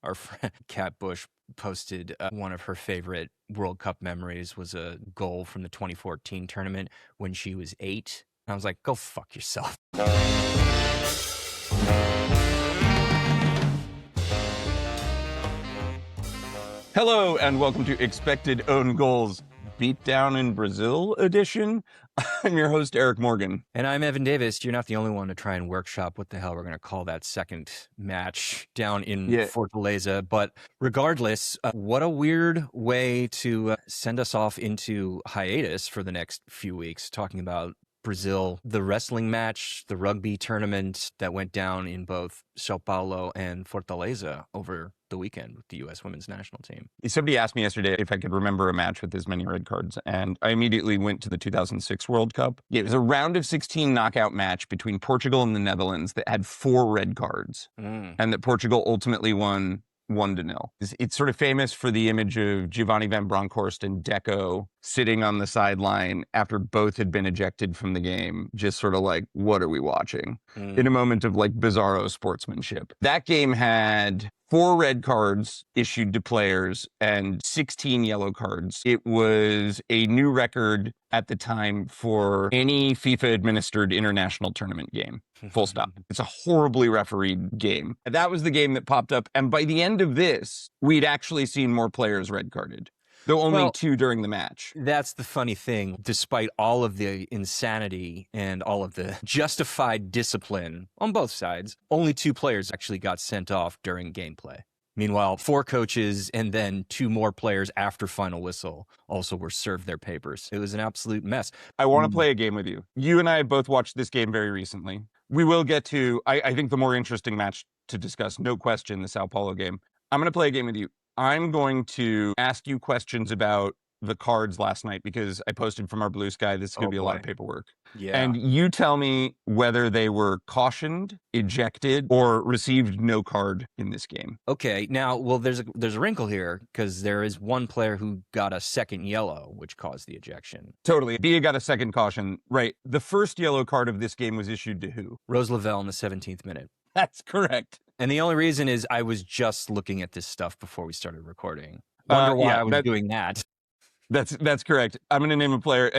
Our friend Kat Bush posted one of her favorite World Cup memories was a goal from the 2014 tournament when she was 8. And I was like, go fuck yourself. Hello and welcome to Expected Own Goals Beatdown in Brazil edition. I'm your host, Eric Morgan. And I'm Evan Davis. You're not the only one to try and workshop what the hell we're going to call that second match down in Fortaleza. But regardless, what a weird way to send us off into hiatus for the next few weeks, talking about Brazil, the wrestling match, the rugby tournament that went down in both São Paulo and Fortaleza over the weekend with the U.S. women's national team. Somebody asked me yesterday if I could remember a match with as many red cards, and I immediately went to the 2006 World Cup. It was a round of 16 knockout match between Portugal and the Netherlands that had 4 red cards, and that Portugal ultimately won 1-0. It's sort of famous for the image of Giovanni van Bronckhorst and Deco sitting on the sideline after both had been ejected from the game, just sort of like, what are we watching? In a moment of like bizarro sportsmanship. That game had 4 red cards issued to players and 16 yellow cards. It was a new record at the time for any FIFA-administered international tournament game. Full stop. It's a horribly refereed game. That was the game that popped up. And by the end of this, we'd actually seen more players red carded, though only 2 during the match. That's the funny thing. Despite all of the insanity and all of the justified discipline on both sides, only 2 players actually got sent off during gameplay. Meanwhile, 4 coaches and then 2 more players after final whistle also were served their papers. It was an absolute mess. I want to play a game with you. You and I have both watched this game very recently. We will get to, I think, the more interesting match to discuss, no question, the Sao Paulo game. I'm going to play a game with you. I'm going to ask you questions about the cards last night because I posted from our Blue Sky. This is going to be a lot of paperwork. Yeah. And you tell me whether they were cautioned, ejected, or received no card in this game. Okay. Now, well, there's a wrinkle here because there is one player who got a second yellow, which caused the ejection. Totally. Bia got a second caution. Right. The first yellow card of this game was issued to who? Rose Lavelle in the 17th minute. That's correct. And the only reason is I was just looking at this stuff before we started recording. Wonder why I was doing that. That's correct. I'm going to name a player.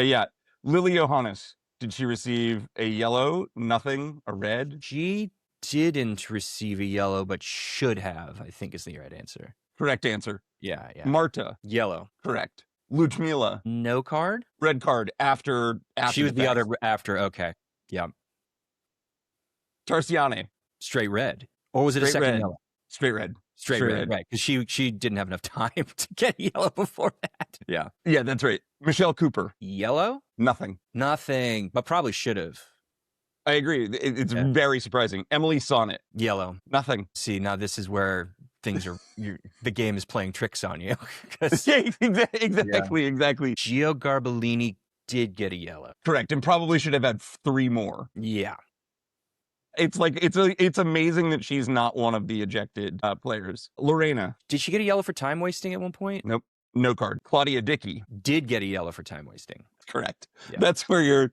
Lily Johannes. Did she receive a yellow? Nothing? A red? She didn't receive a yellow, but should have, I think is the right answer. Correct answer. Yeah. Marta. Yellow. Correct. Ludmila. No card? Red card after she was the other after. Okay. Yeah. Tarsiane. Straight red. Or was it a second yellow? Straight red. Straight red, right. Because she didn't have enough time to get yellow before that. Yeah. Yeah, that's right. Michelle Cooper. Yellow? Nothing. But probably should have. I agree. It's very surprising. Emily Sonnet. Yellow. Nothing. See, now this is where things are, the game is playing tricks on you. Exactly. Gio Garbellini did get a yellow. Correct. And probably should have had 3 more. Yeah. It's like, it's amazing that she's not one of the ejected players. Lorena. Did she get a yellow for time wasting at one point? Nope. No card. Claudia Dickey. Did get a yellow for time wasting. Correct. Yeah. That's where your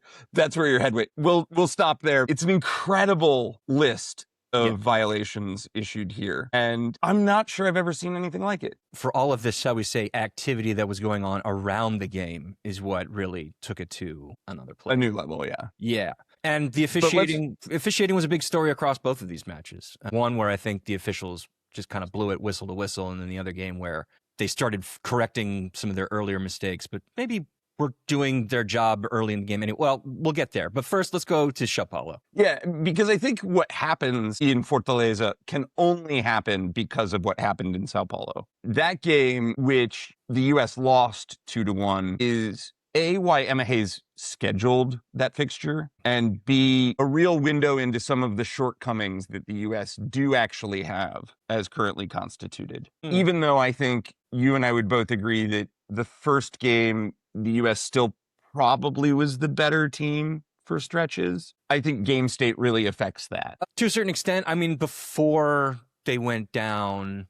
head went. We'll stop there. It's an incredible list of violations issued here. And I'm not sure I've ever seen anything like it. For all of this, shall we say, activity that was going on around the game is what really took it to another place. A new level, yeah. Yeah. And the officiating was a big story across both of these matches. One where I think the officials just kind of blew it whistle to whistle, and then the other game where they started correcting some of their earlier mistakes, but maybe were doing their job early in the game. Well, we'll get there. But first, let's go to São Paulo. Yeah, because I think what happens in Fortaleza can only happen because of what happened in São Paulo. That game, which the U.S. lost 2-1, is A, why Emma Hayes scheduled that fixture, and B, a real window into some of the shortcomings that the U.S. do actually have as currently constituted. Even though I think you and I would both agree that the first game, the U.S. still probably was the better team for stretches, I think game state really affects that. To a certain extent, I mean, before they went down,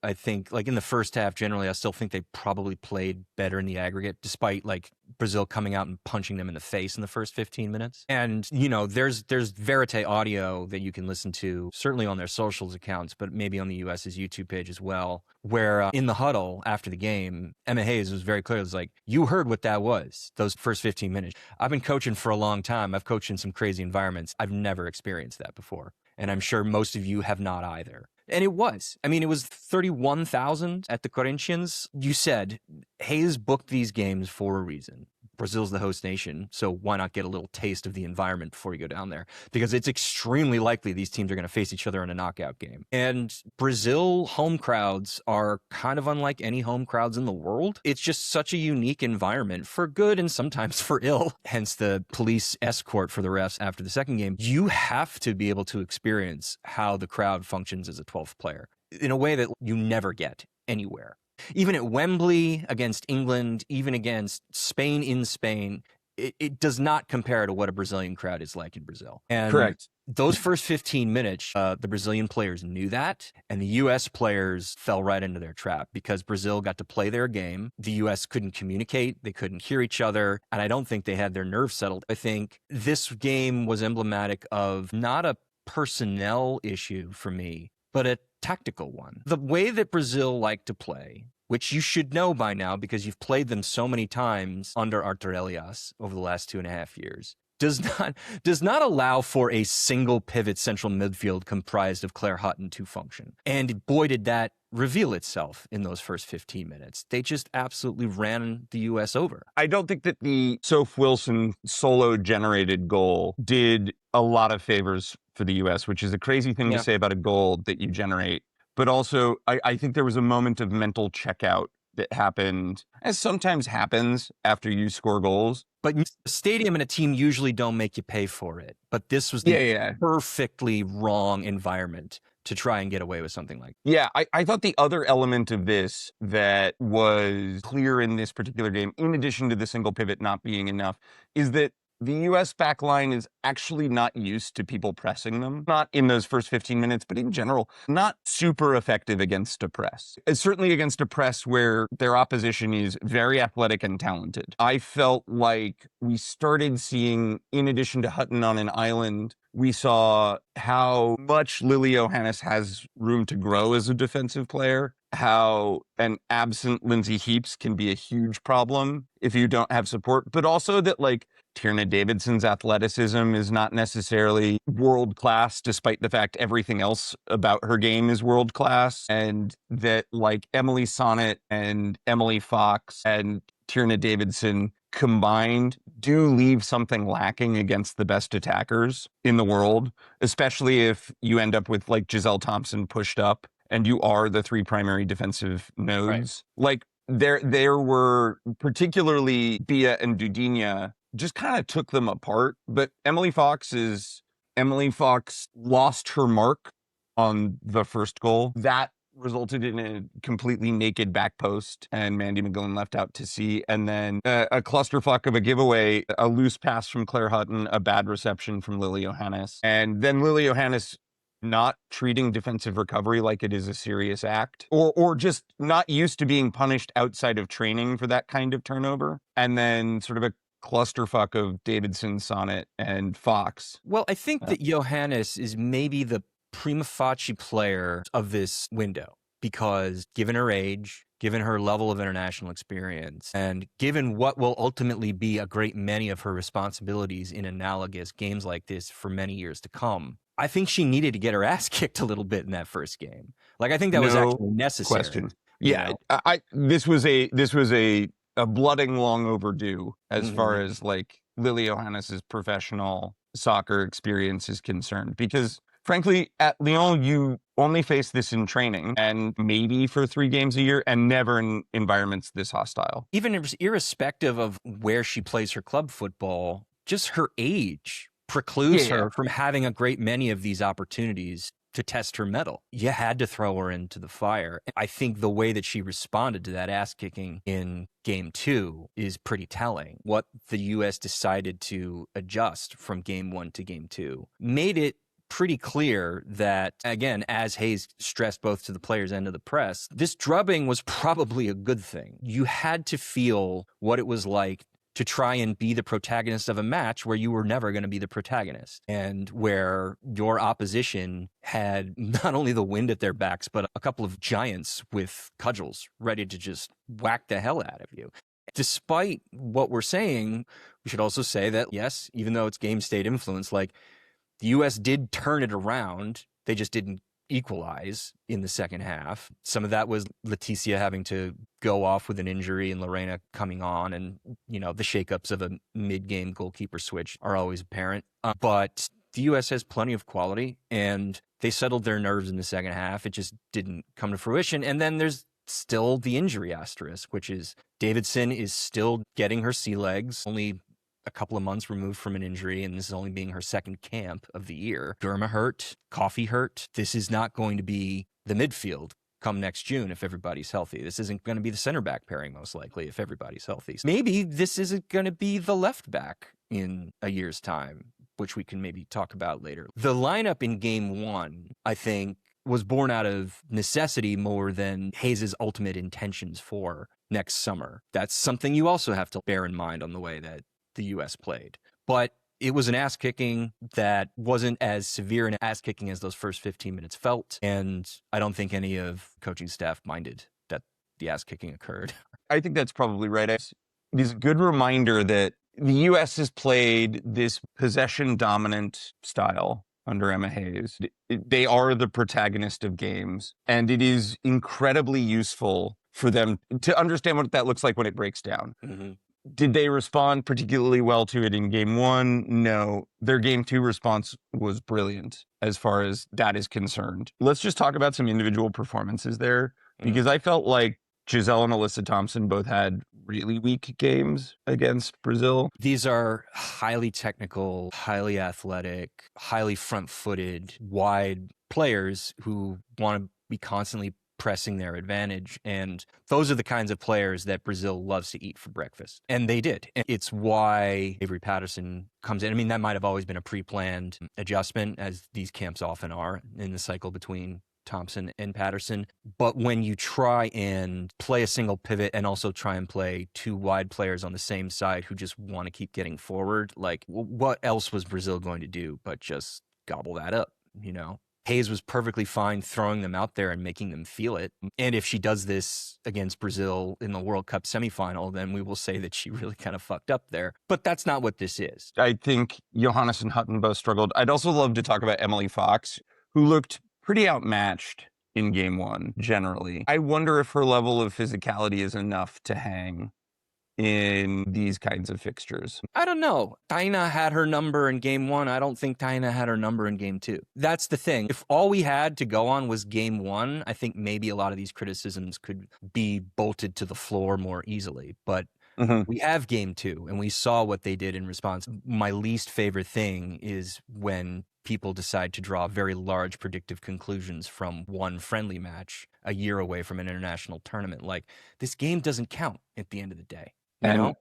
I think, like in the first half, generally, I still think they probably played better in the aggregate, despite like Brazil coming out and punching them in the face in the first 15 minutes. And, you know, there's verite audio that you can listen to, certainly on their socials accounts, but maybe on the US's YouTube page as well, where in the huddle after the game, Emma Hayes was very clear. It was like, you heard what that was, those first 15 minutes. I've been coaching for a long time. I've coached in some crazy environments. I've never experienced that before. And I'm sure most of you have not either. And it was. I mean, it was 31,000 at the Corinthians. You said Hayes booked these games for a reason. Brazil's the host nation, so why not get a little taste of the environment before you go down there? Because it's extremely likely these teams are going to face each other in a knockout game. And Brazil home crowds are kind of unlike any home crowds in the world. It's just such a unique environment for good and sometimes for ill. Hence the police escort for the refs after the second game. You have to be able to experience how the crowd functions as a 12th player in a way that you never get anywhere. Even at Wembley, against England, even against Spain in Spain, it does not compare to what a Brazilian crowd is like in Brazil. And Correct. Those first 15 minutes, the Brazilian players knew that, and the U.S. players fell right into their trap because Brazil got to play their game. The U.S. couldn't communicate. They couldn't hear each other, and I don't think they had their nerves settled. I think this game was emblematic of not a personnel issue for me, but a tactical one. The way that Brazil like to play, which you should know by now because you've played them so many times under Artur Elias over the last 2.5 years, does not allow for a single pivot central midfield comprised of Claire Hutton to function. And boy, did that reveal itself in those first 15 minutes. They just absolutely ran the U.S. over. I don't think that the Soph Wilson solo-generated goal did a lot of favors for the U.S., which is a crazy thing to say about a goal that you generate. But also, I think there was a moment of mental checkout that happened, as sometimes happens after you score goals. But the stadium and a team usually don't make you pay for it. But this was the perfectly wrong environment to try and get away with something like that. Yeah, I thought the other element of this that was clear in this particular game, in addition to the single pivot not being enough, is that the U.S. backline is actually not used to people pressing them. Not in those first 15 minutes, but in general, not super effective against a press. It's certainly against a press where their opposition is very athletic and talented. I felt like we started seeing, in addition to Hutton on an island, we saw how much Lily Johannes has room to grow as a defensive player, how an absent Lindsay Heaps can be a huge problem if you don't have support, but also that like Tierna Davidson's athleticism is not necessarily world-class, despite the fact everything else about her game is world-class, and that like Emily Sonnet and Emily Fox and Tierna Davidson combined do leave something lacking against the best attackers in the world, especially if you end up with like Giselle Thompson pushed up and you are the three primary defensive nodes. Right. Like there were particularly Bia and Dudinha just kind of took them apart. But Emily Fox lost her mark on the first goal. That resulted in a completely naked back post and Mandy McGlynn left out to sea. And then a clusterfuck of a giveaway, a loose pass from Claire Hutton, a bad reception from Lily Johannes. And then Lily Johannes not treating defensive recovery like it is a serious act, or just not used to being punished outside of training for that kind of turnover. And then sort of a clusterfuck of Davidson, Sonnet, and Fox. Well, I think that Johannes is maybe the prima facie player of this window because given her age, given her level of international experience, and given what will ultimately be a great many of her responsibilities in analogous games like this for many years to come, I think she needed to get her ass kicked a little bit in that first game. Like, I think that was actually necessary. Question. Yeah, this was a blooding long overdue as far as like Lily Johannes's professional soccer experience is concerned. Because frankly, at Lyon, you only face this in training and maybe for 3 games a year and never in environments this hostile. Even irrespective of where she plays her club football, just her age precludes her from having a great many of these opportunities to test her mettle. You had to throw her into the fire. I think the way that she responded to that ass kicking in game 2 is pretty telling. What the U.S. decided to adjust from game 1 to game 2 made it pretty clear that, again, as Hayes stressed both to the players and to the press, this drubbing was probably a good thing. You had to feel what it was like to try and be the protagonist of a match where you were never going to be the protagonist, and where your opposition had not only the wind at their backs, but a couple of giants with cudgels ready to just whack the hell out of you. Despite what we're saying, we should also say that, yes, even though it's game state influence, like, the U.S. did turn it around. They just didn't equalize in the second half. Some of that was Leticia having to go off with an injury and Lorena coming on, and, the shakeups of a mid-game goalkeeper switch are always apparent. But the U.S. has plenty of quality, and they settled their nerves in the second half. It just didn't come to fruition. And then there's still the injury asterisk, which is Davidson is still getting her sea legs, only a couple of months removed from an injury, and this is only being her second camp of the year. Derma hurt, Coffee hurt. This is not going to be the midfield come next June if everybody's healthy. This isn't going to be the center back pairing, most likely, if everybody's healthy. Maybe this isn't going to be the left back in a year's time, which we can maybe talk about later. The lineup in game one, I think, was born out of necessity more than Hayes' ultimate intentions for next summer. That's something you also have to bear in mind on the way that the U.S. played. But it was an ass-kicking that wasn't as severe an ass-kicking as those first 15 minutes felt, and I don't think any of coaching staff minded that the ass-kicking occurred. I think that's probably right. It is a good reminder that the U.S. has played this possession-dominant style under Emma Hayes. They are the protagonist of games, and it is incredibly useful for them to understand what that looks like when it breaks down. Mm-hmm. Did they respond particularly well to it in game one? No. Their game two response was brilliant as far as that is concerned. Let's just talk about some individual performances there, because I felt like Giselle and Alyssa Thompson both had really weak games against Brazil. These are highly technical, highly athletic, highly front-footed, wide players who want to be constantly pressing their advantage. And those are the kinds of players that Brazil loves to eat for breakfast. And they did. And it's why Avery Patterson comes in. I mean, that might have always been a pre-planned adjustment, as these camps often are in the cycle between Thompson and Patterson. But when you try and play a single pivot and also try and play two wide players on the same side who just want to keep getting forward, like, what else was Brazil going to do but just gobble that up, Hayes was perfectly fine throwing them out there and making them feel it. And if she does this against Brazil in the World Cup semifinal, then we will say that she really kind of fucked up there. But that's not what this is. I think Johannes and Hutton both struggled. I'd also love to talk about Emily Fox, who looked pretty outmatched in game one, generally. I wonder if her level of physicality is enough to hang in these kinds of fixtures. I don't know. Taina had her number in game one. I don't think Taina had her number in game two. That's the thing. If all we had to go on was game one, I think maybe a lot of these criticisms could be bolted to the floor more easily. But we have game two, and we saw what they did in response. My least favorite thing is when people decide to draw very large predictive conclusions from one friendly match a year away from an international tournament. Like, this game doesn't count at the end of the day.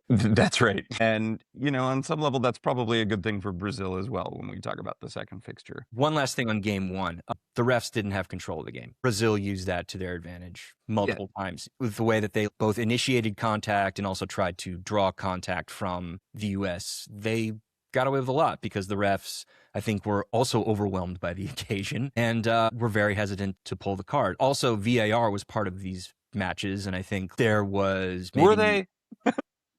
That's right. And, on some level, that's probably a good thing for Brazil as well when we talk about the second fixture. One last thing on game one. The refs didn't have control of the game. Brazil used that to their advantage multiple times with the way that they both initiated contact and also tried to draw contact from the U.S. They got away with a lot because the refs, I think, were also overwhelmed by the occasion and were very hesitant to pull the card. Also, VAR was part of these matches, and I think there was... Were they?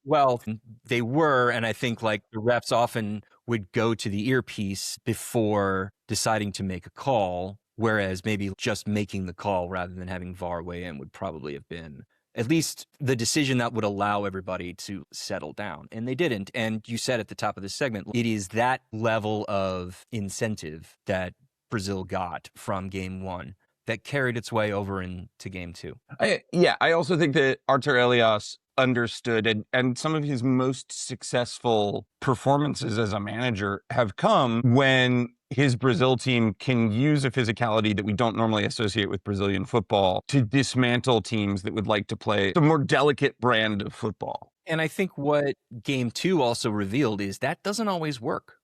Well, they were, and I think the refs often would go to the earpiece before deciding to make a call, whereas maybe just making the call rather than having VAR weigh in would probably have been at least the decision that would allow everybody to settle down. And they didn't. And you said at the top of this segment, it is that level of incentive that Brazil got from game one that carried its way over into game two. I also think that Artur Elias understood, and some of his most successful performances as a manager have come when his Brazil team can use a physicality that we don't normally associate with Brazilian football to dismantle teams that would like to play a more delicate brand of football. And I think what game two also revealed is that doesn't always work.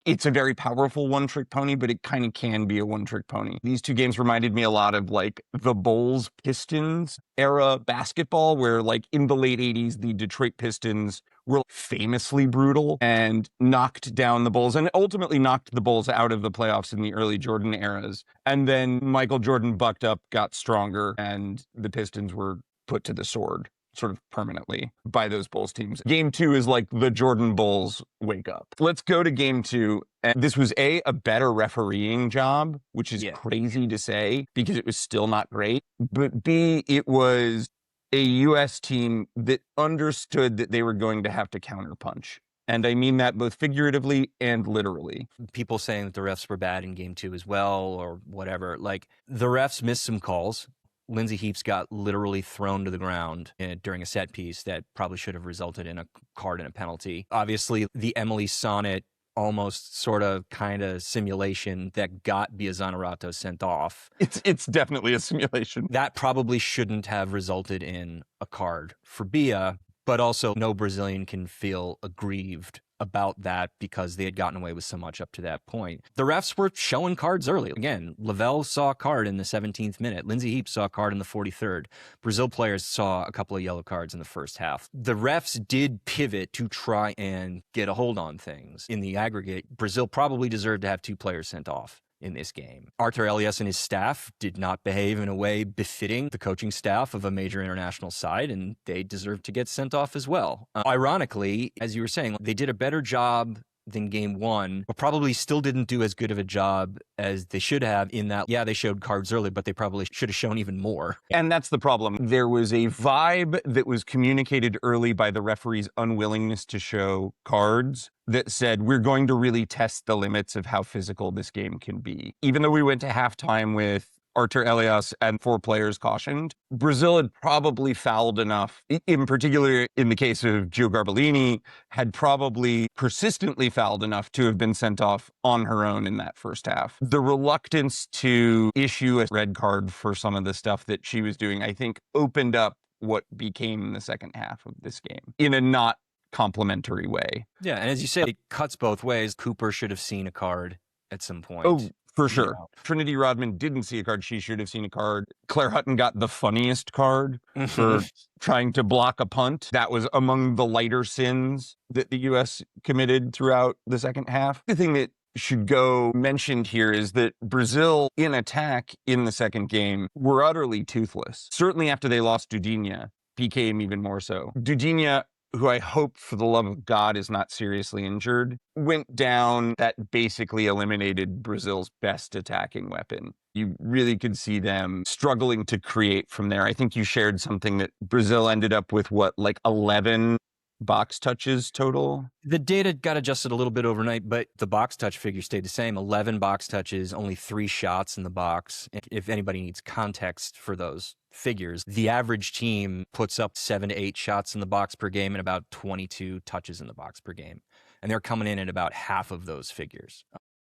it's a very powerful one-trick pony, but it kind of can be a one-trick pony. These two games reminded me a lot of like the Bulls Pistons era basketball, where like in the late 80s, the Detroit Pistons were famously brutal and knocked down the Bulls and ultimately knocked the Bulls out of the playoffs in the early Jordan eras. And then Michael Jordan bucked up, got stronger, and the Pistons were put to the sword sort of permanently by those Bulls teams. Game 2 is like the Jordan Bulls wake up. Let's go to game 2. And this was a better refereeing job, which is crazy to say because it was still not great. But B, it was a U.S. team that understood that they were going to have to counterpunch. And I mean that both figuratively and literally. People saying that the refs were bad in game 2 as well or whatever. Like, the refs missed some calls. Lindsey Heaps got literally thrown to the ground during a set piece that probably should have resulted in a card and a penalty. Obviously, the Emily Sonnet almost sort of kind of simulation that got Bia Zanerato sent off. It's definitely a simulation. That probably shouldn't have resulted in a card for Bia, but also no Brazilian can feel aggrieved about that because they had gotten away with so much up to that point. The refs were showing cards early. Again, Lavelle saw a card in the 17th minute. Lindsey Heaps saw a card in the 43rd. Brazil players saw a couple of yellow cards in the first half. The refs did pivot to try and get a hold on things. In the aggregate, Brazil probably deserved to have 2 players sent off in this game. Arthur Elias and his staff did not behave in a way befitting the coaching staff of a major international side, and they deserved to get sent off as well. Ironically, as you were saying, they did a better job than game 1, but probably still didn't do as good of a job as they should have in that, they showed cards early, but they probably should have shown even more. And that's the problem. There was a vibe that was communicated early by the referee's unwillingness to show cards that said, we're going to really test the limits of how physical this game can be. Even though we went to halftime with Arthur Elias and 4 players cautioned, Brazil had probably fouled enough, in particular in the case of Gio Garbellini, had probably persistently fouled enough to have been sent off on her own in that first half. The reluctance to issue a red card for some of the stuff that she was doing, I think, opened up what became the second half of this game in a not complimentary way. Yeah, and as you say, it cuts both ways. Cooper should have seen a card at some point. Oh, for sure. Trinity Rodman didn't see a card. She should have seen a card. Claire Hutton got the funniest card for trying to block a punt. That was among the lighter sins that the U.S. committed throughout the second half. The thing that should go mentioned here is that Brazil, in attack in the second game, were utterly toothless. Certainly after they lost Dudinha, became even more so. Dudinha, who I hope for the love of God is not seriously injured, went down. That basically eliminated Brazil's best attacking weapon. You really could see them struggling to create from there. I think you shared something that Brazil ended up with, like 11 box touches total? The data got adjusted a little bit overnight, but the box touch figure stayed the same. 11 box touches, only 3 shots in the box. If anybody needs context for those figures, the average team puts up 7 to 8 shots in the box per game and about 22 touches in the box per game. And they're coming in at about half of those figures.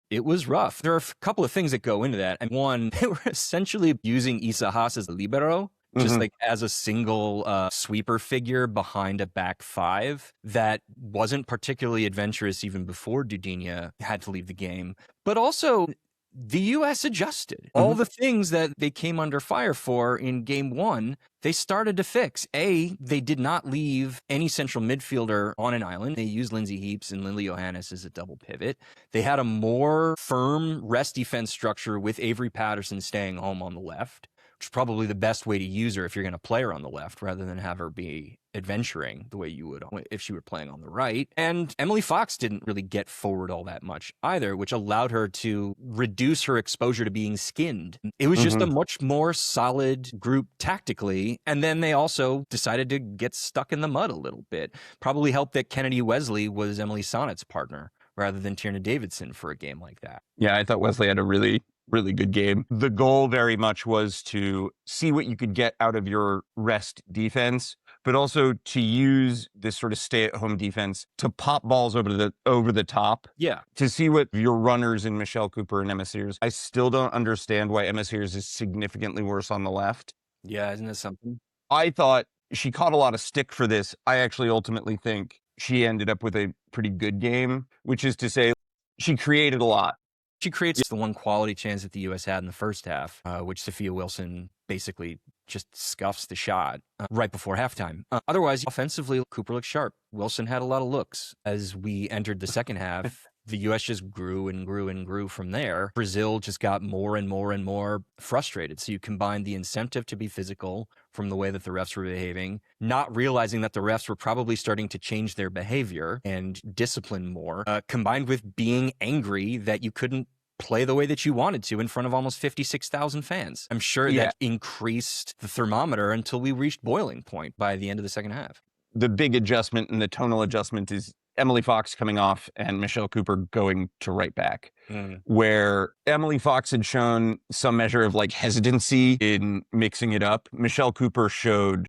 It was rough. There are a couple of things that go into that. And one, they were essentially using Isa Haas as a libero, just like as a single sweeper figure behind a back 5 that wasn't particularly adventurous even before Dudinha had to leave the game. But also, the U.S. adjusted. All the things that they came under fire for in game 1, they started to fix. They did not leave any central midfielder on an island. They used Lindsey Heaps and Lily Johannes as a double pivot. They had a more firm rest defense structure with Avery Patterson staying home on the left, which is probably the best way to use her if you're going to play her on the left rather than have her be adventuring the way you would if she were playing on the right. And Emily Fox didn't really get forward all that much either, which allowed her to reduce her exposure to being skinned. It was just a much more solid group tactically. And then they also decided to get stuck in the mud a little bit. Probably helped that Kennedy Wesley was Emily Sonnet's partner rather than Tierna Davidson for a game like that. Yeah, I thought Wesley had a really good game. The goal very much was to see what you could get out of your rest defense, but also to use this sort of stay-at-home defense to pop balls over the top. Yeah. To see what your runners in Michelle Cooper and Emma Sears. I still don't understand why Emma Sears is significantly worse on the left. Yeah, isn't that something? I thought she caught a lot of stick for this. I actually ultimately think she ended up with a pretty good game, which is to say, She created a lot. She creates the one quality chance that the U.S. had in the first half, which Sophia Wilson basically just scuffs the shot right before halftime. Otherwise, offensively, Cooper looked sharp. Wilson had a lot of looks. As we entered the second half, the U.S. just grew and grew and grew from there. Brazil just got more and more and more frustrated. So you combine the incentive to be physical from the way that the refs were behaving, not realizing that the refs were probably starting to change their behavior and discipline more, combined with being angry that you couldn't play the way that you wanted to in front of almost 56,000 fans. I'm sure that increased the thermometer until we reached boiling point by the end of the second half. The big adjustment and the tonal adjustment is Emily Fox coming off and Michelle Cooper going to right back, where Emily Fox had shown some measure of like hesitancy in mixing it up. Michelle Cooper showed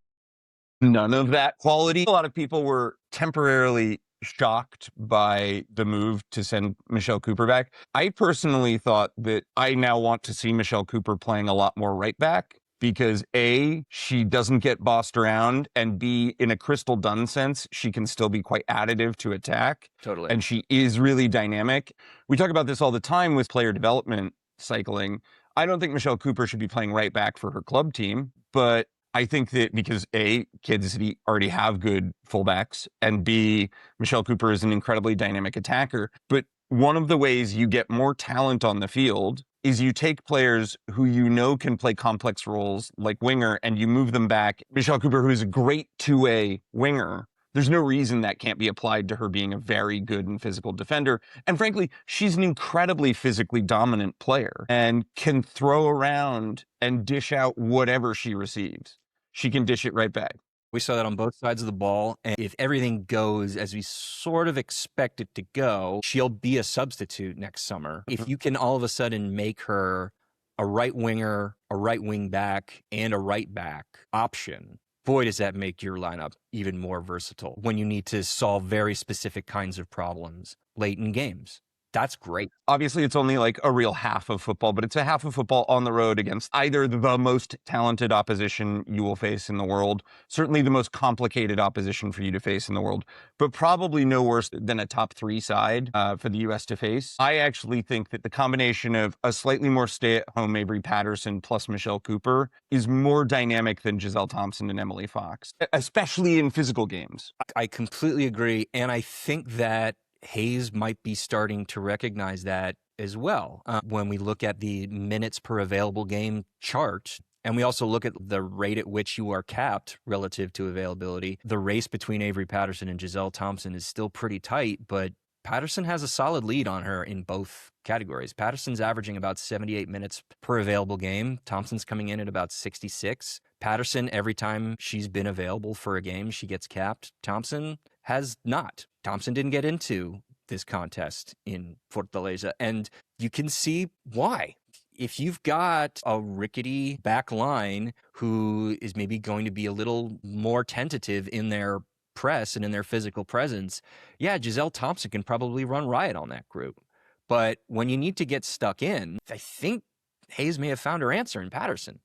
none of that quality. A lot of people were temporarily shocked by the move to send Michelle Cooper back. I personally thought that I now want to see Michelle Cooper playing a lot more right back because A, she doesn't get bossed around, and B, in a Crystal Dunn sense, she can still be quite additive to attack. Totally. And she is really dynamic. We talk about this all the time with player development cycling. I don't think Michelle Cooper should be playing right back for her club team, but I think that because A, Kansas City already have good fullbacks, and B, Michelle Cooper is an incredibly dynamic attacker. But one of the ways you get more talent on the field is you take players who you know can play complex roles like winger and you move them back. Michelle Cooper, who is a great two-way winger, there's no reason that can't be applied to her being a very good and physical defender. And frankly, she's an incredibly physically dominant player and can throw around and dish out whatever she receives. She can dish it right back. We saw that on both sides of the ball. And if everything goes as we sort of expect it to go, she'll be a substitute next summer. If you can all of a sudden make her a right winger, a right wing back, and a right back option, boy, does that make your lineup even more versatile when you need to solve very specific kinds of problems late in games. That's great. Obviously, it's only like a real half of football, but it's a half of football on the road against either the most talented opposition you will face in the world, certainly the most complicated opposition for you to face in the world, but probably no worse than a top three side for the U.S. to face. I actually think that the combination of a slightly more stay-at-home Avery Patterson plus Michelle Cooper is more dynamic than Giselle Thompson and Emily Fox, especially in physical games. I completely agree, and I think that Hayes might be starting to recognize that as well. When we look at the minutes per available game chart, and we also look at the rate at which you are capped relative to availability, the race between Avery Patterson and Giselle Thompson is still pretty tight, but Patterson has a solid lead on her in both categories. Patterson's averaging about 78 minutes per available game. Thompson's coming in at about 66. Patterson, every time she's been available for a game, she gets capped. Thompson has not. Thompson didn't get into this contest in Fortaleza, and you can see why. If you've got a rickety back line who is maybe going to be a little more tentative in their press and in their physical presence, yeah, Giselle Thompson can probably run riot on that group. But when you need to get stuck in, I think Hayes may have found her answer in Patterson.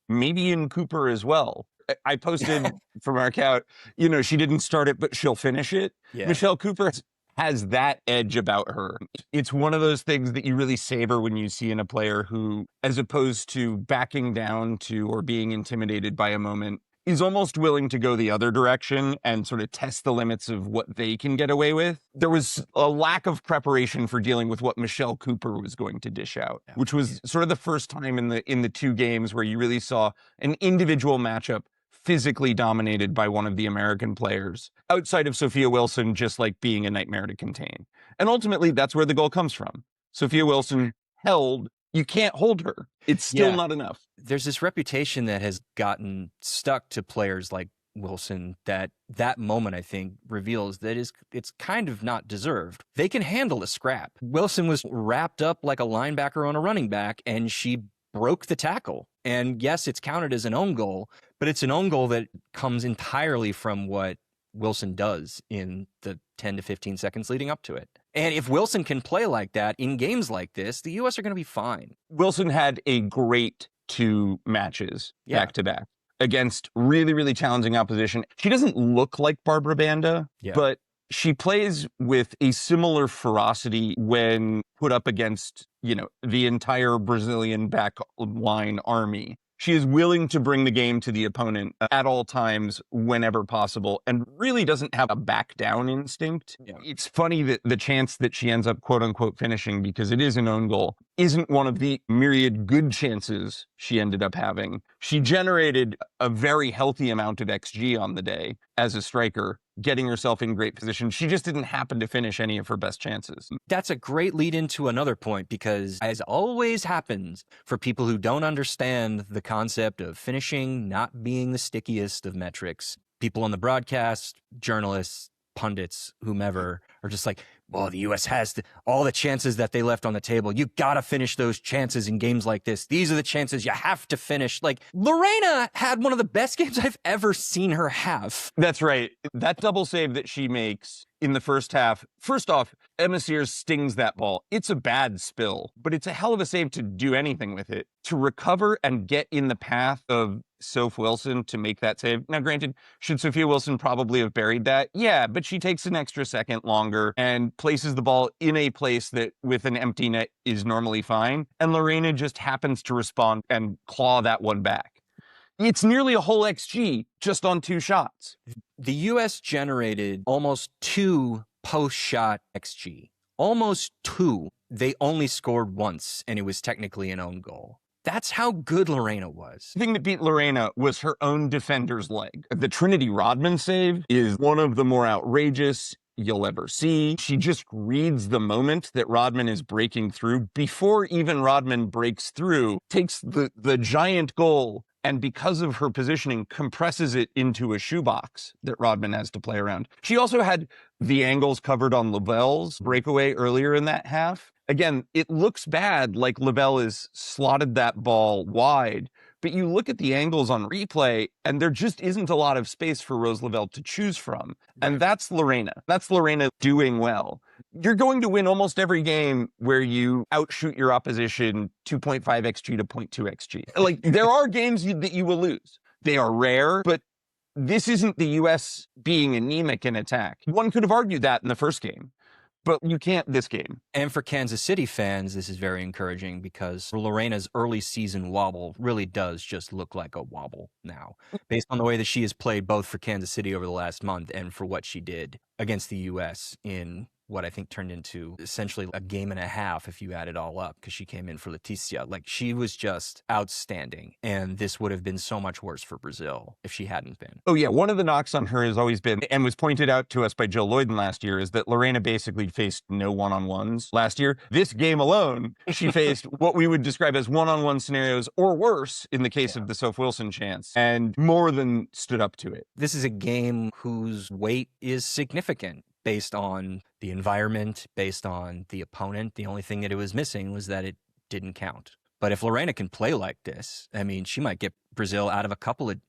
Maybe in Cooper as well. I posted from our account, she didn't start it, but she'll finish it. Yeah. Michelle Cooper has that edge about her. It's one of those things that you really savor when you see in a player who, as opposed to backing down to or being intimidated by a moment, is almost willing to go the other direction and sort of test the limits of what they can get away with. There was a lack of preparation for dealing with what Michelle Cooper was going to dish out, which was sort of the first time in the two games where you really saw an individual matchup physically dominated by one of the American players, outside of Sophia Wilson just like being a nightmare to contain. And ultimately, that's where the goal comes from. Sophia Wilson held. You can't hold her. It's still not enough. There's this reputation that has gotten stuck to players like Wilson that moment, I think, reveals that it's kind of not deserved. They can handle a scrap. Wilson was wrapped up like a linebacker on a running back, and she broke the tackle. And yes, it's counted as an own goal, but it's an own goal that comes entirely from what Wilson does in the 10 to 15 seconds leading up to it. And if Wilson can play like that in games like this, the U.S. are going to be fine. Wilson had a great two matches back to back against really, really challenging opposition. She doesn't look like Barbara Banda, but she plays with a similar ferocity when put up against, the entire Brazilian backline army. She is willing to bring the game to the opponent at all times, whenever possible, and really doesn't have a back down instinct. Yeah. It's funny that the chance that she ends up quote unquote finishing, because it is an own goal, isn't one of the myriad good chances she ended up having. She generated a very healthy amount of XG on the day as a striker, getting herself in great position. She just didn't happen to finish any of her best chances. That's a great lead into another point, because as always happens for people who don't understand the concept of finishing not being the stickiest of metrics, people on the broadcast, journalists, pundits, whomever, are just like, well, the U.S. has all the chances that they left on the table. You got to finish those chances in games like this. These are the chances you have to finish. Like, Lorena had one of the best games I've ever seen her have. That's right. That double save that she makes in the first half, first off, Emma Sears stings that ball. It's a bad spill, but it's a hell of a save to do anything with it. To recover and get in the path of Soph Wilson to make that save. Now, granted, should Sophia Wilson probably have buried that? Yeah, but she takes an extra second longer and places the ball in a place that with an empty net is normally fine. And Lorena just happens to respond and claw that one back. It's nearly a whole XG just on 2 shots. The U.S. generated almost 2 post-shot XG. Almost 2. They only scored once, and it was technically an own goal. That's how good Lorena was. The thing that beat Lorena was her own defender's leg. The Trinity Rodman save is one of the more outrageous you'll ever see. She just reads the moment that Rodman is breaking through before even Rodman breaks through, takes the giant goal, and because of her positioning, compresses it into a shoebox that Rodman has to play around. She also had the angles covered on Lavelle's breakaway earlier in that half. Again, it looks bad, like Lavelle is slotted that ball wide, but you look at the angles on replay, and there just isn't a lot of space for Rose Lavelle to choose from. And that's Lorena. That's Lorena doing well. You're going to win almost every game where you outshoot your opposition 2.5 XG to 0.2 XG. Like, there are games that you will lose. They are rare, but this isn't the U.S. being anemic in attack. One could have argued that in the first game, but you can't this game. And for Kansas City fans, this is very encouraging, because Lorena's early season wobble really does just look like a wobble now, based on the way that she has played both for Kansas City over the last month and for what she did against the U.S. in what I think turned into essentially a game and a half if you add it all up, because she came in for Leticia. Like, she was just outstanding, and this would have been so much worse for Brazil if she hadn't been. Oh yeah, one of the knocks on her has always been, and was pointed out to us by Jill Lloyden last year, is that Lorena basically faced no one-on-ones last year. This game alone, she faced what we would describe as one-on-one scenarios, or worse in the case of the Soph Wilson chance, and more than stood up to it. This is a game whose weight is significant, based on the environment, based on the opponent. The only thing that it was missing was that it didn't count. But if Lorena can play like this, I mean, she might get Brazil out of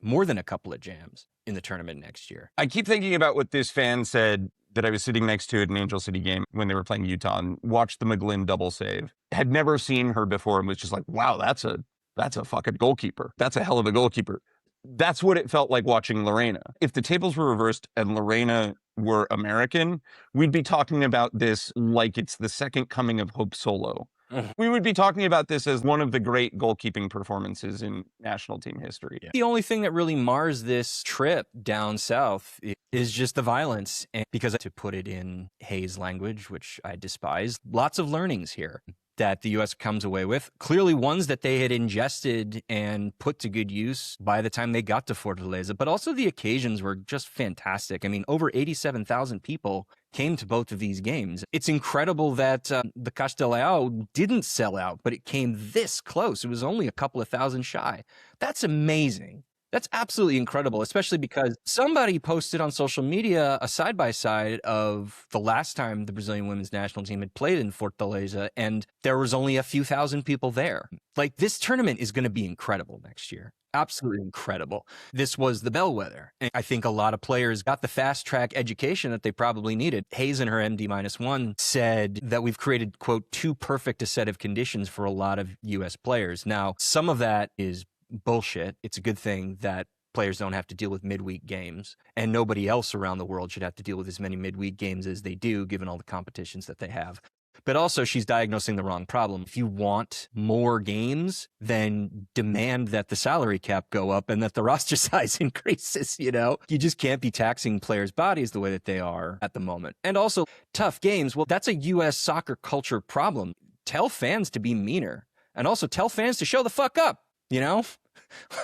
more than a couple of jams in the tournament next year. I keep thinking about what this fan said that I was sitting next to at an Angel City game when they were playing Utah, and watched the McGlynn double save. Had never seen her before, and was just like, wow, that's a fucking goalkeeper. That's a hell of a goalkeeper. That's what it felt like watching Lorena. If the tables were reversed and Lorena were American, we'd be talking about this like it's the second coming of Hope Solo. We would be talking about this as one of the great goalkeeping performances in national team history. The only thing that really mars this trip down south is just the violence. And because, to put it in Hayes language, which I despise, lots of learnings here that the U.S. comes away with. Clearly ones that they had ingested and put to good use by the time they got to Fortaleza. But also the occasions were just fantastic. I mean, over 87,000 people came to both of these games. It's incredible that the Castelao didn't sell out, but it came this close. It was only a couple of thousand shy. That's amazing. That's absolutely incredible, especially because somebody posted on social media a side-by-side of the last time the Brazilian women's national team had played in Fortaleza, and there was only a few thousand people there. Like, this tournament is going to be incredible next year. Absolutely incredible. This was the bellwether. And I think a lot of players got the fast-track education that they probably needed. Hayes in her MD-1 said that we've created, quote, too perfect a set of conditions for a lot of U.S. players. Now, some of that is bullshit. It's a good thing that players don't have to deal with midweek games, and nobody else around the world should have to deal with as many midweek games as they do, given all the competitions that they have. But also, she's diagnosing the wrong problem. If you want more games, then demand that the salary cap go up and that the roster size increases, you know? You just can't be taxing players' bodies the way that they are at the moment. And also, tough games, well, that's a U.S. soccer culture problem. Tell fans to be meaner. And also tell fans to show the fuck up, you know?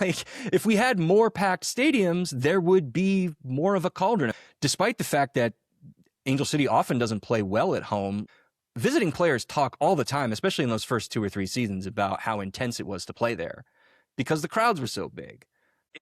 Like, if we had more packed stadiums, there would be more of a cauldron. Despite the fact that Angel City often doesn't play well at home, visiting players talk all the time, especially in those first 2 or 3 seasons, about how intense it was to play there because the crowds were so big.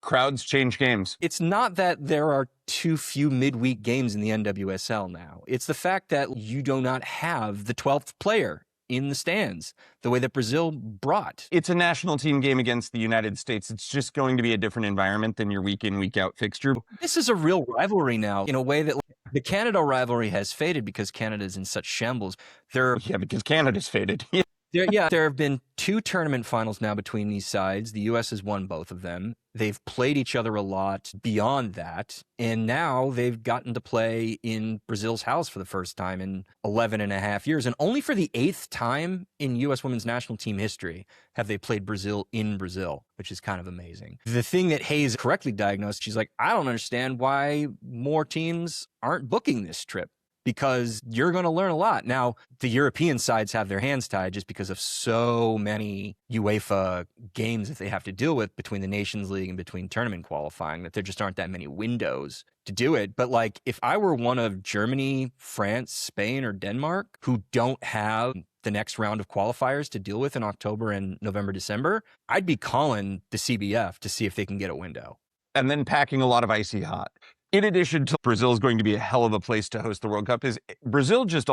Crowds change games. It's not that there are too few midweek games in the NWSL now. It's the fact that you do not have the 12th player in the stands the way that Brazil brought. It's a national team game against the United States. It's just going to be a different environment than your week in, week out fixture. This is a real rivalry now in a way that the Canada rivalry has faded because Canada is in such shambles. Yeah, because Canada's faded. There have been 2 tournament finals now between these sides. The U.S. has won both of them. They've played each other a lot beyond that. And now they've gotten to play in Brazil's house for the first time in 11 and a half years. And only for the 8th time in U.S. women's national team history have they played Brazil in Brazil, which is kind of amazing. The thing that Hayes correctly diagnosed, she's like, I don't understand why more teams aren't booking this trip, because you're going to learn a lot. Now, the European sides have their hands tied just because of so many UEFA games that they have to deal with between the Nations League and between tournament qualifying, that there just aren't that many windows to do it. But like, if I were one of Germany, France, Spain, or Denmark who don't have the next round of qualifiers to deal with in October and November, December, I'd be calling the CBF to see if they can get a window. And then packing a lot of icy hot. In addition to Brazil is going to be a hell of a place to host the World Cup, is Brazil just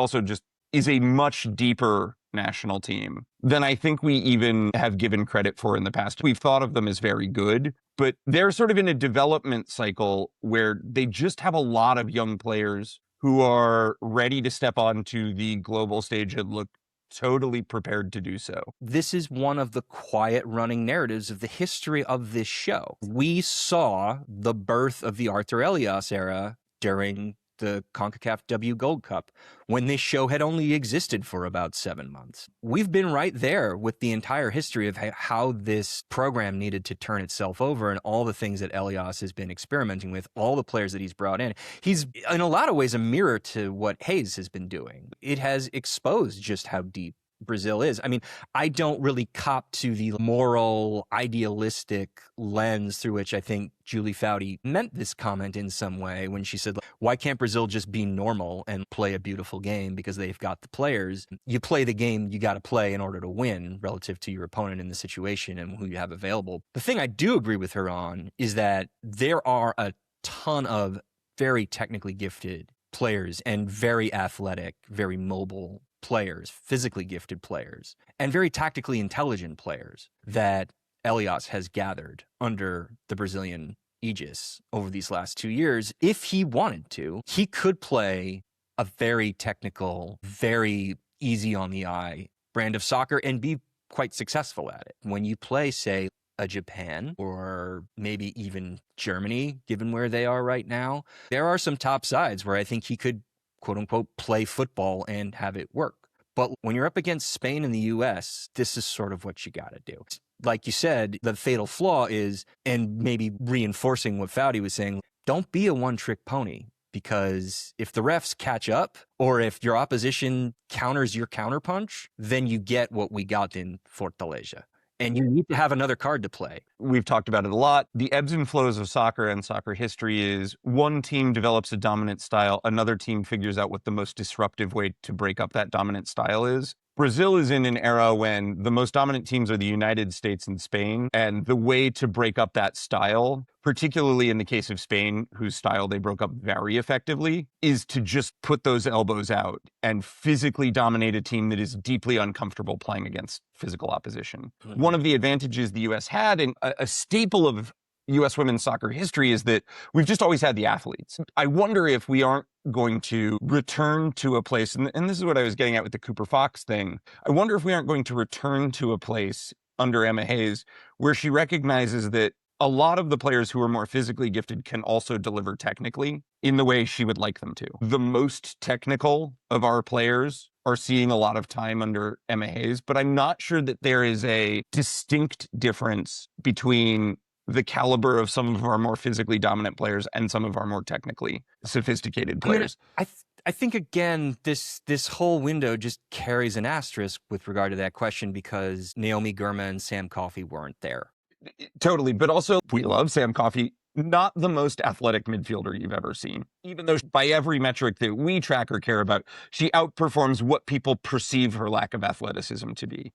is a much deeper national team than I think we even have given credit for in the past. We've thought of them as very good, but they're sort of in a development cycle where they just have a lot of young players who are ready to step onto the global stage and look totally prepared to do so. This is one of the quiet running narratives of the history of this show. We saw the birth of the Arthur Elias era during the CONCACAF W Gold Cup, when this show had only existed for about 7 months. We've been right there with the entire history of how this program needed to turn itself over and all the things that Elias has been experimenting with, all the players that he's brought in. He's, in a lot of ways, a mirror to what Hayes has been doing. It has exposed just how deep Brazil is. I mean, I don't really cop to the moral, idealistic lens through which I think Julie Foudy meant this comment in some way when she said, why can't Brazil just be normal and play a beautiful game because they've got the players? You play the game you got to play in order to win relative to your opponent in the situation and who you have available. The thing I do agree with her on is that there are a ton of very technically gifted players and very athletic, very mobile players, physically gifted players, and very tactically intelligent players that Elias has gathered under the Brazilian aegis over these last 2 years. If he wanted to, he could play a very technical, very easy on the eye brand of soccer and be quite successful at it. When you play, say, a Japan or maybe even Germany, given where they are right now, there are some top sides where I think he could, quote unquote, play football and have it work. But when you're up against Spain and the US, this is sort of what you got to do. Like you said, the fatal flaw is, and maybe reinforcing what Foudy was saying, don't be a one-trick pony, because if the refs catch up or if your opposition counters your counterpunch, then you get what we got in Fortaleza. And you need to have another card to play. We've talked about it a lot. The ebbs and flows of soccer and soccer history is one team develops a dominant style, another team figures out what the most disruptive way to break up that dominant style is. Brazil is in an era when the most dominant teams are the United States and Spain, and the way to break up that style, particularly in the case of Spain, whose style they broke up very effectively, is to just put those elbows out and physically dominate a team that is deeply uncomfortable playing against physical opposition. Mm-hmm. One of the advantages the U.S. had, and a staple of U.S. women's soccer history, is that we've just always had the athletes. I wonder if we aren't going to return to a place, and this is what I was getting at with the Cooper Fox thing. I wonder if we aren't going to return to a place under Emma Hayes where she recognizes that a lot of the players who are more physically gifted can also deliver technically in the way she would like them to. The most technical of our players are seeing a lot of time under Emma Hayes, but I'm not sure that there is a distinct difference between the caliber of some of our more physically dominant players and some of our more technically sophisticated players. I think, again, this whole window just carries an asterisk with regard to that question because Naomi Girma and Sam Coffey weren't there. Totally. But also, we love Sam Coffey, not the most athletic midfielder you've ever seen. Even though by every metric that we track or care about, she outperforms what people perceive her lack of athleticism to be.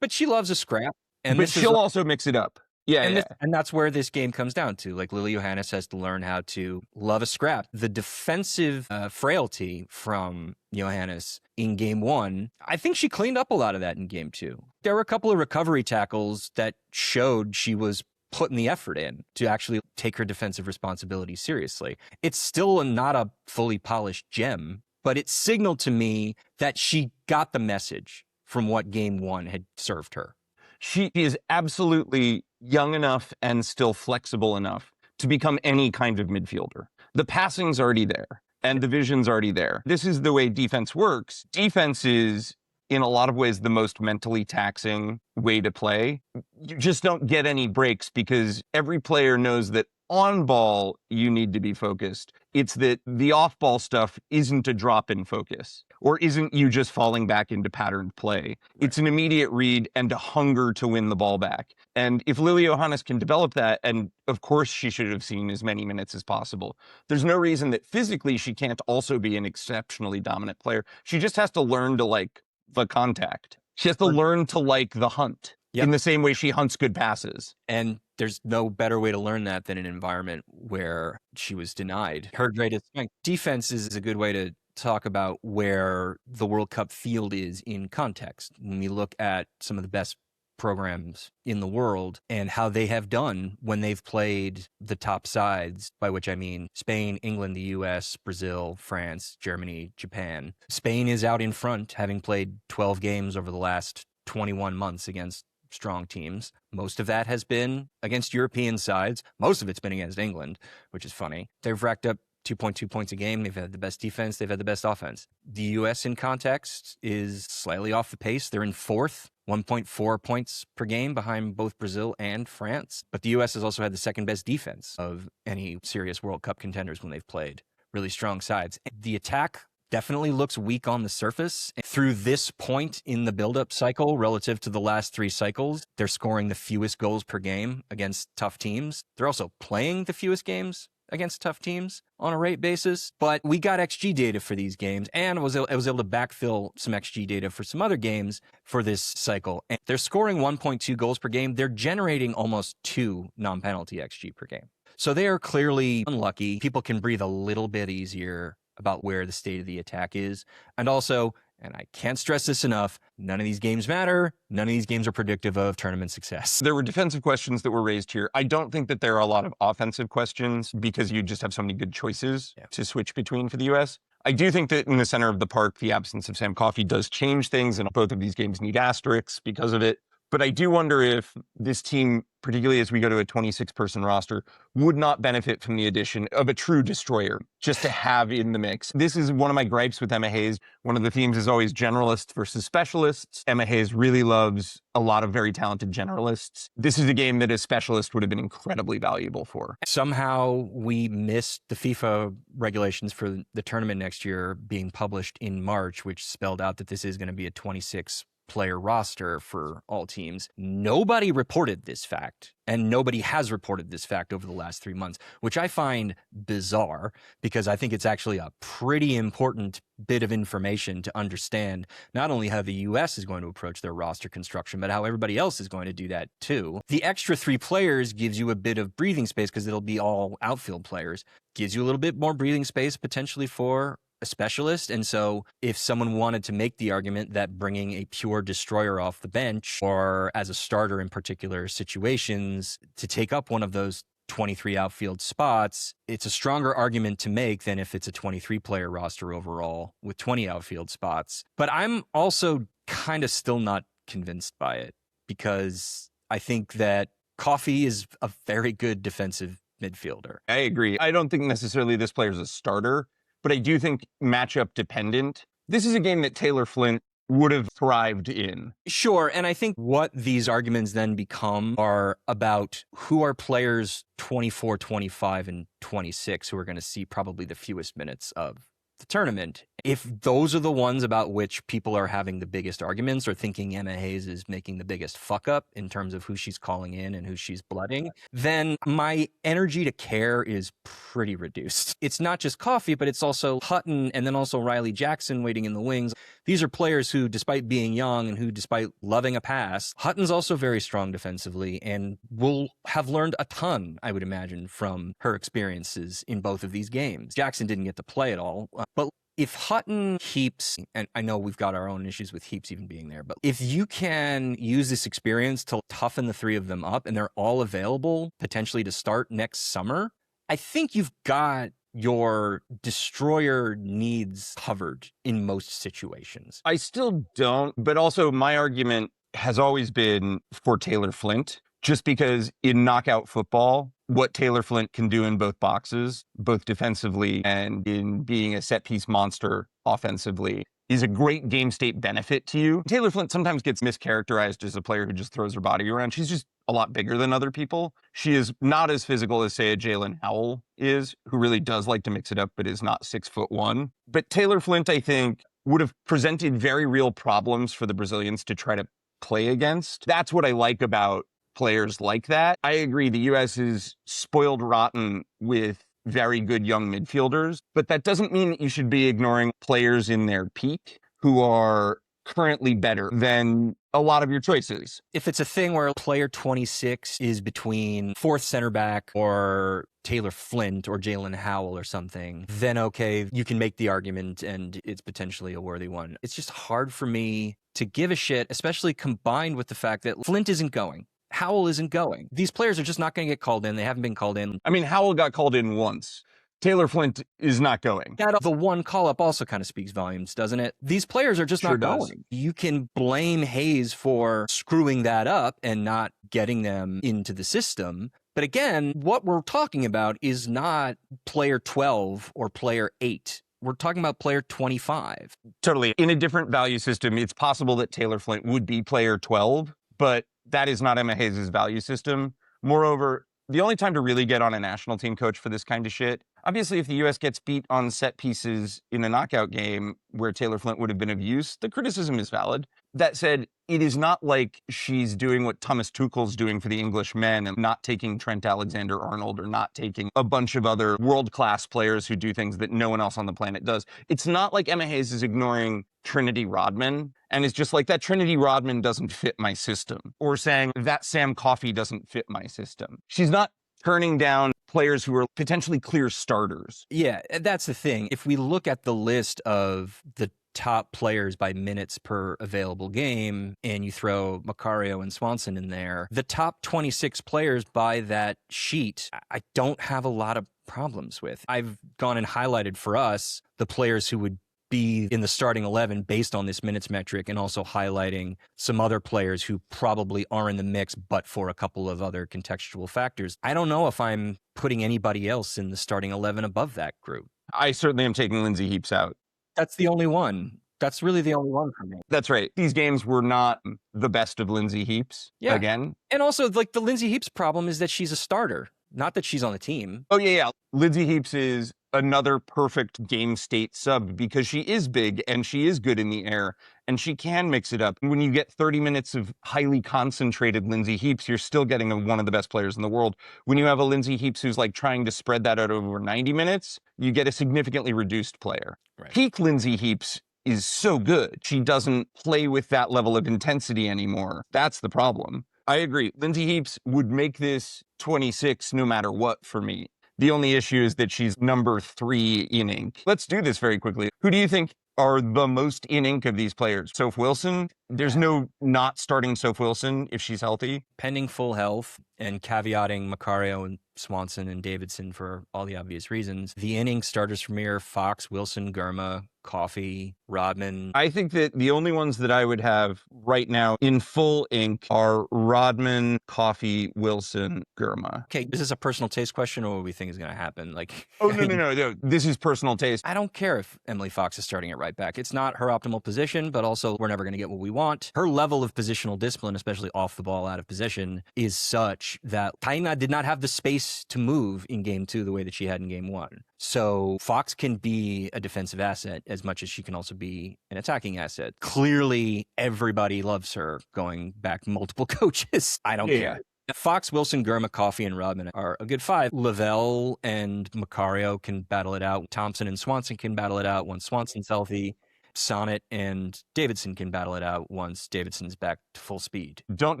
But she loves a scrap. But she'll also mix it up. Yeah, and that's where this game comes down to. Like, Lily Johannes has to learn how to love a scrap. The defensive frailty from Johannes in game one, I think she cleaned up a lot of that in game two. There were a couple of recovery tackles that showed she was putting the effort in to actually take her defensive responsibility seriously. It's still not a fully polished gem, but it signaled to me that she got the message from what game one had served her. She is absolutely young enough and still flexible enough to become any kind of midfielder. The passing's already there and the vision's already there. This is the way defense works. Defense is, in a lot of ways, the most mentally taxing way to play. You just don't get any breaks because every player knows that on ball, you need to be focused. It's that the off ball stuff isn't a drop in focus or isn't you just falling back into patterned play. Right. It's an immediate read and a hunger to win the ball back. And if Lily Johannes can develop that, and of course she should have seen as many minutes as possible, there's no reason that physically she can't also be an exceptionally dominant player. She just has to learn to like the contact. She has to learn to like the hunt. Yep. In the same way she hunts good passes. And there's no better way to learn that than an environment where she was denied her greatest strength. Defense is a good way to talk about where the World Cup field is in context. When we look at some of the best programs in the world and how they have done when they've played the top sides, by which I mean Spain, England, the US, Brazil, France, Germany, Japan. Spain is out in front, having played 12 games over the last 21 months against strong teams. Most of that has been against European sides. Most of it's been against England, which is funny. They've racked up 2.2 points a game. They've had the best defense. They've had the best offense. The U.S. in context is slightly off the pace. They're in fourth, 1.4 points per game behind both Brazil and France. But the U.S. has also had the second best defense of any serious World Cup contenders when they've played really strong sides. The attack definitely looks weak on the surface. Through this point in the build-up cycle, relative to the last three cycles, they're scoring the fewest goals per game against tough teams. They're also playing the fewest games against tough teams on a rate basis. But we got XG data for these games, and I was able to backfill some XG data for some other games for this cycle. And they're scoring 1.2 goals per game. They're generating almost 2 non-penalty XG per game. So they are clearly unlucky. People can breathe a little bit easier about where the state of the attack is. And also, and I can't stress this enough, none of these games matter. None of these games are predictive of tournament success. There were defensive questions that were raised here. I don't think that there are a lot of offensive questions because you just have so many good choices to switch between for the U.S. I do think that in the center of the park, the absence of Sam Coffey does change things, and both of these games need asterisks because of it. But I do wonder if this team, particularly as we go to a 26-person roster, would not benefit from the addition of a true destroyer just to have in the mix. This is one of my gripes with Emma Hayes. One of the themes is always generalists versus specialists. Emma Hayes really loves a lot of very talented generalists. This is a game that a specialist would have been incredibly valuable for. Somehow we missed the FIFA regulations for the tournament next year being published in March, which spelled out that this is going to be a 26-player roster for all teams. Nobody reported this fact, and nobody has reported this fact over the last 3 months, which I find bizarre because I think it's actually a pretty important bit of information to understand not only how the U.S. is going to approach their roster construction, but how everybody else is going to do that too. The extra 3 players gives you a bit of breathing space because it'll be all outfield players. Gives you a little bit more breathing space potentially for a specialist. And so if someone wanted to make the argument that bringing a pure destroyer off the bench or as a starter in particular situations to take up one of those 23 outfield spots, it's a stronger argument to make than if it's a 23-player roster overall with 20 outfield spots. But I'm also kind of still not convinced by it because I think that Coffee is a very good defensive midfielder. I agree. I don't think necessarily this player is a starter, but I do think matchup dependent. This is a game that Taylor Flint would have thrived in. Sure. And I think what these arguments then become are about who are players 24, 25, and 26 who are going to see probably the fewest minutes of the tournament. If those are the ones about which people are having the biggest arguments or thinking Emma Hayes is making the biggest fuck up in terms of who she's calling in and who she's blooding, then my energy to care is pretty reduced. It's not just Coffee, but it's also Hutton and then also Riley Jackson waiting in the wings. These are players who, despite being young and who, despite loving a pass, Hutton's also very strong defensively and will have learned a ton, I would imagine, from her experiences in both of these games. Jackson didn't get to play at all, but if Hutton Heaps, and I know we've got our own issues with Heaps even being there, but if you can use this experience to toughen the three of them up and they're all available potentially to start next summer, I think you've got your destroyer needs covered in most situations. I still don't, but also my argument has always been for Taylor Flint, just because in knockout football, what Taylor Flint can do in both boxes, both defensively and in being a set piece monster offensively, is a great game state benefit to you. Taylor Flint sometimes gets mischaracterized as a player who just throws her body around. She's just a lot bigger than other people. She is not as physical as, say, a Jalen Howell is, who really does like to mix it up, but is not 6'1". But Taylor Flint, I think, would have presented very real problems for the Brazilians to try to play against. That's what I like about players like that. I agree, the U.S. is spoiled rotten with very good young midfielders, but that doesn't mean that you should be ignoring players in their peak who are currently better than a lot of your choices. If it's a thing where player 26 is between fourth center back or Taylor Flint or Jalen Howell or something, then okay, you can make the argument and it's potentially a worthy one. It's just hard for me to give a shit, especially combined with the fact that Flint isn't going. Howell isn't going. These players are just not going to get called in. They haven't been called in. I mean, Howell got called in once. Taylor Flint is not going. The one call-up also kind of speaks volumes, doesn't it? These players are just not going. You can blame Hayes for screwing that up and not getting them into the system. But again, what we're talking about is not player 12 or player 8. We're talking about player 25. Totally. In a different value system, it's possible that Taylor Flint would be player 12, but that is not Emma Hayes' value system. Moreover, the only time to really get on a national team coach for this kind of shit, obviously if the U.S. gets beat on set pieces in a knockout game where Taylor Flint would have been of use, the criticism is valid. That said, it is not like she's doing what Thomas Tuchel's doing for the English men and not taking Trent Alexander-Arnold or not taking a bunch of other world-class players who do things that no one else on the planet does. It's not like Emma Hayes is ignoring Trinity Rodman and is just like, that Trinity Rodman doesn't fit my system, or saying that Sam Coffey doesn't fit my system. She's not turning down players who are potentially clear starters. Yeah, that's the thing. If we look at the list of the top players by minutes per available game, and you throw Macario and Swanson in there, the top 26 players by that sheet, I don't have a lot of problems with. I've gone and highlighted for us the players who would be in the starting 11 based on this minutes metric, and also highlighting some other players who probably are in the mix, but for a couple of other contextual factors. I don't know if I'm putting anybody else in the starting 11 above that group. I certainly am taking Lindsay Heaps out. That's the only one. That's really the only one for me. That's right. These games were not the best of Lindsay Heaps, again. And also, like, the Lindsay Heaps problem is that she's a starter, not that she's on the team. Oh, yeah. Lindsay Heaps is another perfect game state sub because she is big and she is good in the air and she can mix it up. When you get 30 minutes of highly concentrated Lindsay Heaps, you're still getting one of the best players in the world. When you have a Lindsay Heaps who's like trying to spread that out over 90 minutes, you get a significantly reduced player. Right. Peak Lindsay Heaps is so good. She doesn't play with that level of intensity anymore. That's the problem. I agree. Lindsay Heaps would make this 26 no matter what for me. The only issue is that she's number 3 in ink. Let's do this very quickly. Who do you think are the most in ink of these players? Soph Wilson, There's no not starting Soph Wilson if she's healthy. Pending full health and caveating Macario and Swanson and Davidson for all the obvious reasons. The inning starters from here, Fox, Wilson, Gurma, Coffey, Rodman. I think that the only ones that I would have right now in full ink are Rodman, Coffey, Wilson, Gurma. Okay, is this a personal taste question or what we think is going to happen? Oh, no. This is personal taste. I don't care if Emily Fox is starting at right back. It's not her optimal position, but also we're never going to get what we want. Her level of positional discipline, especially off the ball out of position, is such that Taina did not have the space to move in game 2 the way that she had in game 1. So Fox can be a defensive asset as much as she can also be an attacking asset. Clearly, everybody loves her going back multiple coaches. I don't care. Fox, Wilson, Gurma, Coffey, and Rodman are a good 5. Lavelle and Macario can battle it out. Thompson and Swanson can battle it out once Swanson's healthy. Sonnet and Davidson can battle it out once Davidson's back to full speed. Don't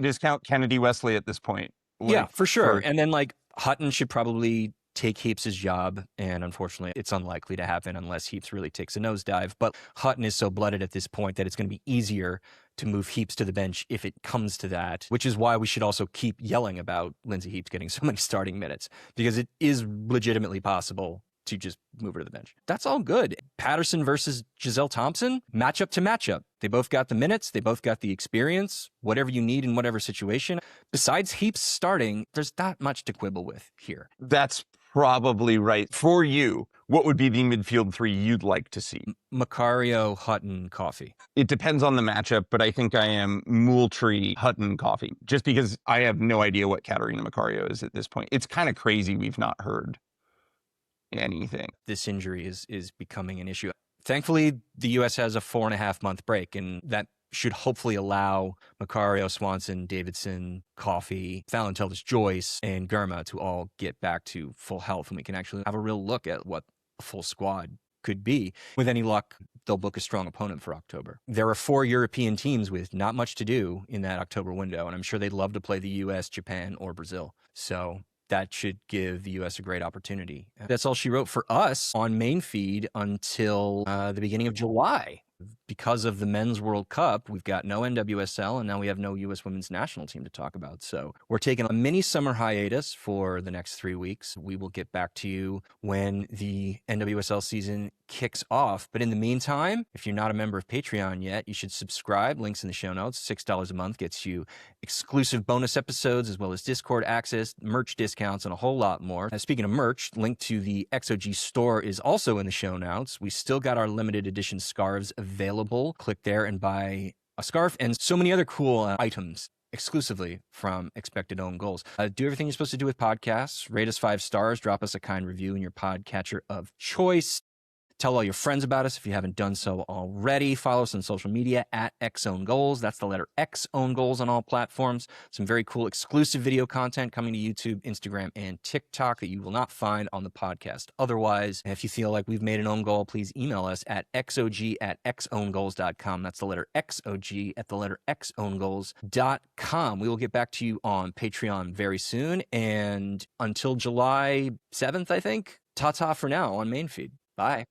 discount Kennedy Wesley at this point. Yeah, for sure. And then Hutton should probably take Heaps' job, and unfortunately it's unlikely to happen unless Heaps really takes a nosedive. But Hutton is so blooded at this point that it's going to be easier to move Heaps to the bench if it comes to that, which is why we should also keep yelling about Lindsay Heaps getting so many starting minutes, because it is legitimately possible to just move her to the bench. That's all good. Patterson versus Giselle Thompson, matchup to matchup. They both got the minutes. They both got the experience, whatever you need in whatever situation. Besides Heaps starting, there's not much to quibble with here. That's probably right. For you, what would be the midfield 3 you'd like to see? Macario, Hutton, Coffey. It depends on the matchup, but I think I am Moultrie, Hutton, Coffey, just because I have no idea what Katarina Macario is at this point. It's kind of crazy we've not heard anything. This injury is becoming an issue. Thankfully, the U.S. has a 4.5-month break, and that should hopefully allow Macario, Swanson, Davidson, Coffey, Fallon Tildes, Joyce, and Gurma to all get back to full health, and we can actually have a real look at what a full squad could be. With any luck, they'll book a strong opponent for October. There are 4 European teams with not much to do in that October window, and I'm sure they'd love to play the U.S., Japan, or Brazil. So that should give the U.S. a great opportunity. That's all she wrote for us on main feed until the beginning of July. Because of the Men's World Cup, we've got no NWSL, and now we have no U.S. Women's National Team to talk about. So we're taking a mini summer hiatus for the next 3 weeks. We will get back to you when the NWSL season kicks off. But in the meantime, if you're not a member of Patreon yet, you should subscribe. Links in the show notes. $6 a month gets you exclusive bonus episodes, as well as Discord access, merch discounts, and a whole lot more. Speaking of merch, link to the XOG store is also in the show notes. We still got our limited edition scarves available. Click there and buy a scarf and so many other cool items exclusively from Expected Own Goals. Do everything you're supposed to do with podcasts. Rate us 5 stars. Drop us a kind review in your podcatcher of choice. Tell all your friends about us if you haven't done so already. Follow us on social media at XOwnGoals. That's the letter X Own Goals on all platforms. Some very cool exclusive video content coming to YouTube, Instagram, and TikTok that you will not find on the podcast otherwise. And if you feel like we've made an own goal, please email us at xog@xowngoals.com. That's the letter XOG at the letter xowngoals.com. We will get back to you on Patreon very soon. And until July 7th, I think, ta-ta for now on main feed. Bye.